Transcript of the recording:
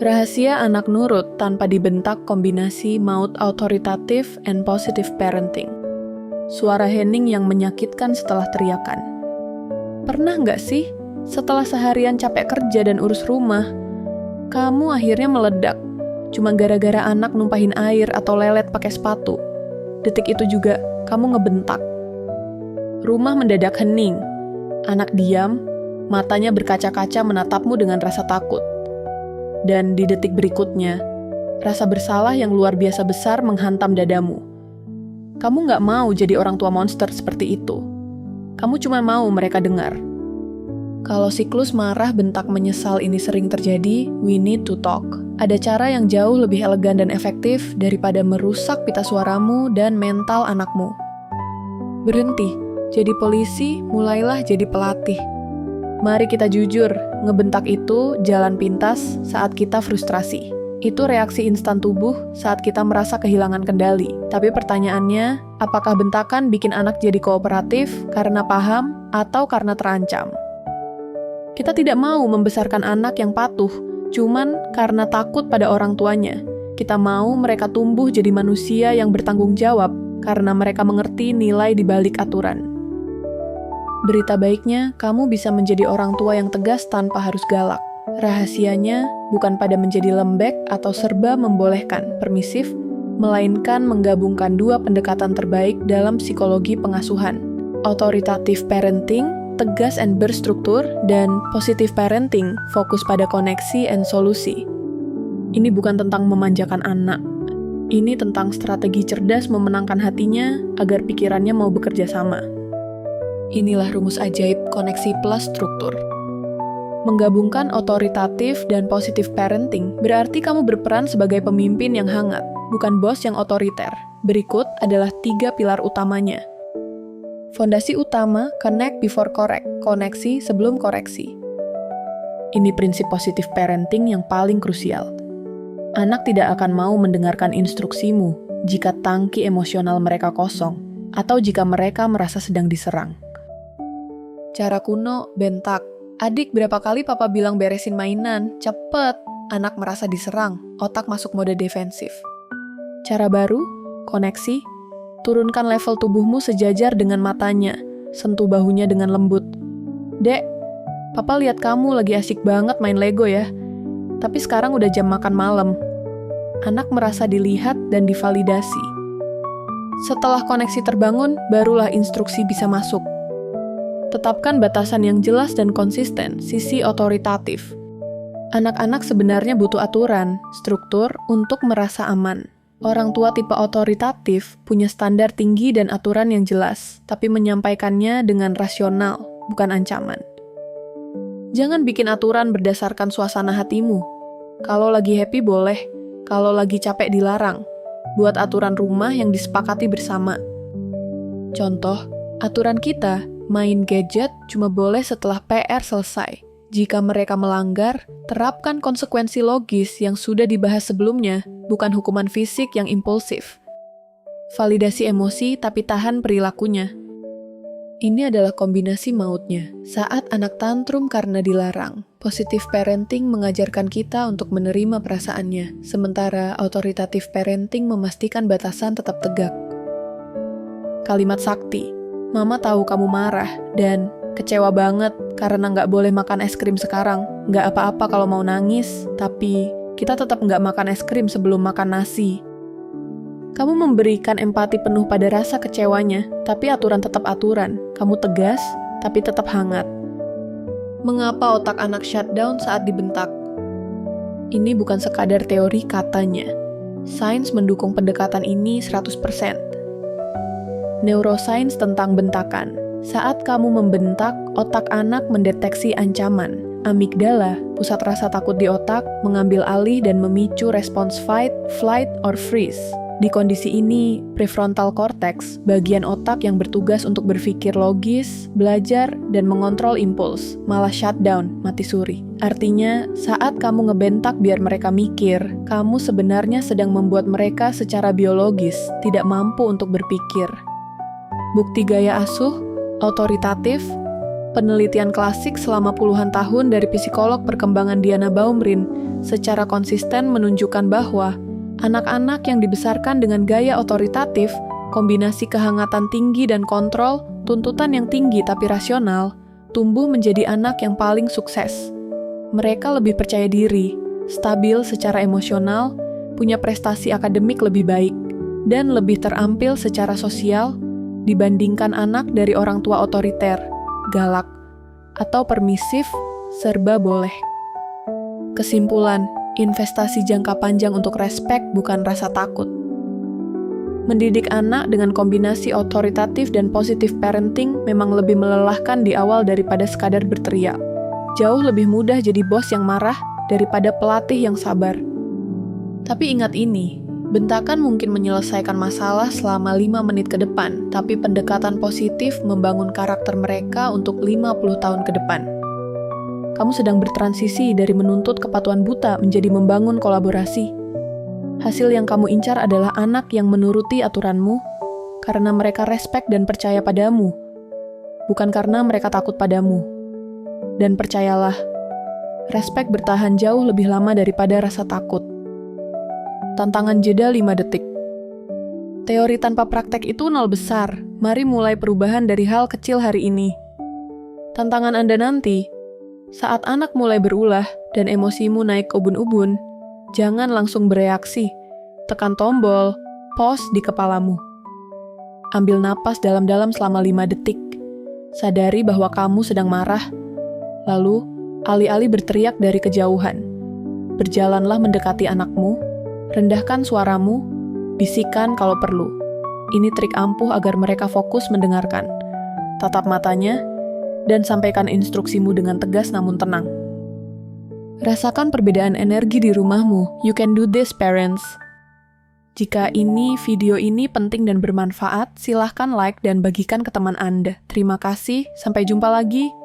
Rahasia anak nurut tanpa dibentak kombinasi maut authoritative and positive parenting. Suara hening yang menyakitkan setelah teriakan. Pernah nggak sih, setelah seharian capek kerja dan urus rumah, kamu akhirnya meledak, cuma gara-gara anak numpahin air atau lelet pakai sepatu? Detik itu juga, kamu ngebentak. Rumah mendadak hening. Anak diam, matanya berkaca-kaca menatapmu dengan rasa takut. Dan di detik berikutnya, rasa bersalah yang luar biasa besar menghantam dadamu. Kamu nggak mau jadi orang tua monster seperti itu. Kamu cuma mau mereka dengar. Kalau siklus marah, bentak, menyesal ini sering terjadi, we need to talk. Ada cara yang jauh lebih elegan dan efektif daripada merusak pita suaramu dan mental anakmu. Berhenti, jadi polisi, mulailah jadi pelatih. Mari kita jujur, ngebentak itu jalan pintas saat kita frustrasi. Itu reaksi instan tubuh saat kita merasa kehilangan kendali. Tapi pertanyaannya, apakah bentakan bikin anak jadi kooperatif karena paham atau karena terancam? Kita tidak mau membesarkan anak yang patuh, cuman karena takut pada orang tuanya. Kita mau mereka tumbuh jadi manusia yang bertanggung jawab karena mereka mengerti nilai di balik aturan. Berita baiknya, kamu bisa menjadi orang tua yang tegas tanpa harus galak. Rahasianya bukan pada menjadi lembek atau serba membolehkan, permisif, melainkan menggabungkan dua pendekatan terbaik dalam psikologi pengasuhan. Authoritative parenting, tegas and berstruktur, dan positive parenting, fokus pada koneksi and solusi. Ini bukan tentang memanjakan anak. Ini tentang strategi cerdas memenangkan hatinya agar pikirannya mau bekerja sama. Inilah rumus ajaib koneksi plus struktur. Menggabungkan otoritatif dan positif parenting berarti kamu berperan sebagai pemimpin yang hangat, bukan bos yang otoriter. Berikut adalah 3 pilar utamanya. Fondasi utama, connect before correct, koneksi sebelum koreksi. Ini prinsip positif parenting yang paling krusial. Anak tidak akan mau mendengarkan instruksimu jika tangki emosional mereka kosong, atau jika mereka merasa sedang diserang. Cara kuno, bentak. Adik, berapa kali papa bilang beresin mainan? Cepet. Anak merasa diserang, otak masuk mode defensif. Cara baru, koneksi. Turunkan level tubuhmu sejajar dengan matanya. Sentuh bahunya dengan lembut. Dek, papa lihat kamu lagi asik banget main Lego ya. Tapi sekarang udah jam makan malam. Anak merasa dilihat dan divalidasi. Setelah koneksi terbangun, barulah instruksi bisa masuk. Tetapkan batasan yang jelas dan konsisten, sisi otoritatif. Anak-anak sebenarnya butuh aturan, struktur untuk merasa aman. Orang tua tipe otoritatif punya standar tinggi dan aturan yang jelas, tapi menyampaikannya dengan rasional, bukan ancaman. Jangan bikin aturan berdasarkan suasana hatimu. Kalau lagi happy boleh, kalau lagi capek dilarang. Buat aturan rumah yang disepakati bersama. Contoh, aturan kita, main gadget cuma boleh setelah PR selesai. Jika mereka melanggar, terapkan konsekuensi logis yang sudah dibahas sebelumnya, bukan hukuman fisik yang impulsif. Validasi emosi tapi tahan perilakunya. Ini adalah kombinasi mautnya. Saat anak tantrum karena dilarang, positive parenting mengajarkan kita untuk menerima perasaannya, sementara authoritative parenting memastikan batasan tetap tegak. Kalimat sakti. Mama tahu kamu marah dan kecewa banget karena nggak boleh makan es krim sekarang. Nggak apa-apa kalau mau nangis, tapi kita tetap nggak makan es krim sebelum makan nasi. Kamu memberikan empati penuh pada rasa kecewanya, tapi aturan tetap aturan. Kamu tegas, tapi tetap hangat. Mengapa otak anak shutdown saat dibentak? Ini bukan sekadar teori katanya. Sains mendukung pendekatan ini 100%. Neuroscience tentang bentakan. Saat kamu membentak, otak anak mendeteksi ancaman. Amigdala, pusat rasa takut di otak, mengambil alih dan memicu respons fight, flight, or freeze. Di kondisi ini, prefrontal cortex, bagian otak yang bertugas untuk berpikir logis, belajar, dan mengontrol impuls, malah shutdown, mati suri. Artinya, saat kamu ngebentak biar mereka mikir, kamu sebenarnya sedang membuat mereka secara biologis tidak mampu untuk berpikir. Bukti gaya asuh, otoritatif, Penelitian klasik selama puluhan tahun dari psikolog perkembangan Diana Baumrind secara konsisten menunjukkan bahwa anak-anak yang dibesarkan dengan gaya otoritatif, kombinasi kehangatan tinggi dan kontrol, tuntutan yang tinggi tapi rasional, tumbuh menjadi anak yang paling sukses. Mereka lebih percaya diri, stabil secara emosional, punya prestasi akademik lebih baik, dan lebih terampil secara sosial dibandingkan anak dari orang tua otoriter, galak, atau permisif, serba boleh. Kesimpulan, investasi jangka panjang untuk respek bukan rasa takut. Mendidik anak dengan kombinasi otoritatif dan positive parenting memang lebih melelahkan di awal daripada sekadar berteriak. Jauh lebih mudah jadi bos yang marah daripada pelatih yang sabar. Tapi ingat ini, bentakan mungkin menyelesaikan masalah selama 5 menit ke depan, tapi pendekatan positif membangun karakter mereka untuk 50 tahun ke depan. Kamu sedang bertransisi dari menuntut kepatuhan buta menjadi membangun kolaborasi. Hasil yang kamu incar adalah anak yang menuruti aturanmu karena mereka respek dan percaya padamu, bukan karena mereka takut padamu. Dan percayalah, respek bertahan jauh lebih lama daripada rasa takut. Tantangan jeda 5 detik. Teori tanpa praktek itu nol besar. Mari mulai perubahan dari hal kecil hari ini. Tantangan Anda nanti, saat anak mulai berulah dan emosimu naik ke ubun-ubun, jangan langsung bereaksi. Tekan tombol, pause di kepalamu. Ambil napas dalam-dalam selama 5 detik. Sadari bahwa kamu sedang marah. Lalu, alih-alih berteriak dari kejauhan, berjalanlah mendekati anakmu, rendahkan suaramu, bisikan kalau perlu. Ini trik ampuh agar mereka fokus mendengarkan. Tatap matanya, dan sampaikan instruksimu dengan tegas namun tenang. Rasakan perbedaan energi di rumahmu. You can do this, parents. Jika video ini penting dan bermanfaat, silahkan like dan bagikan ke teman Anda. Terima kasih, sampai jumpa lagi.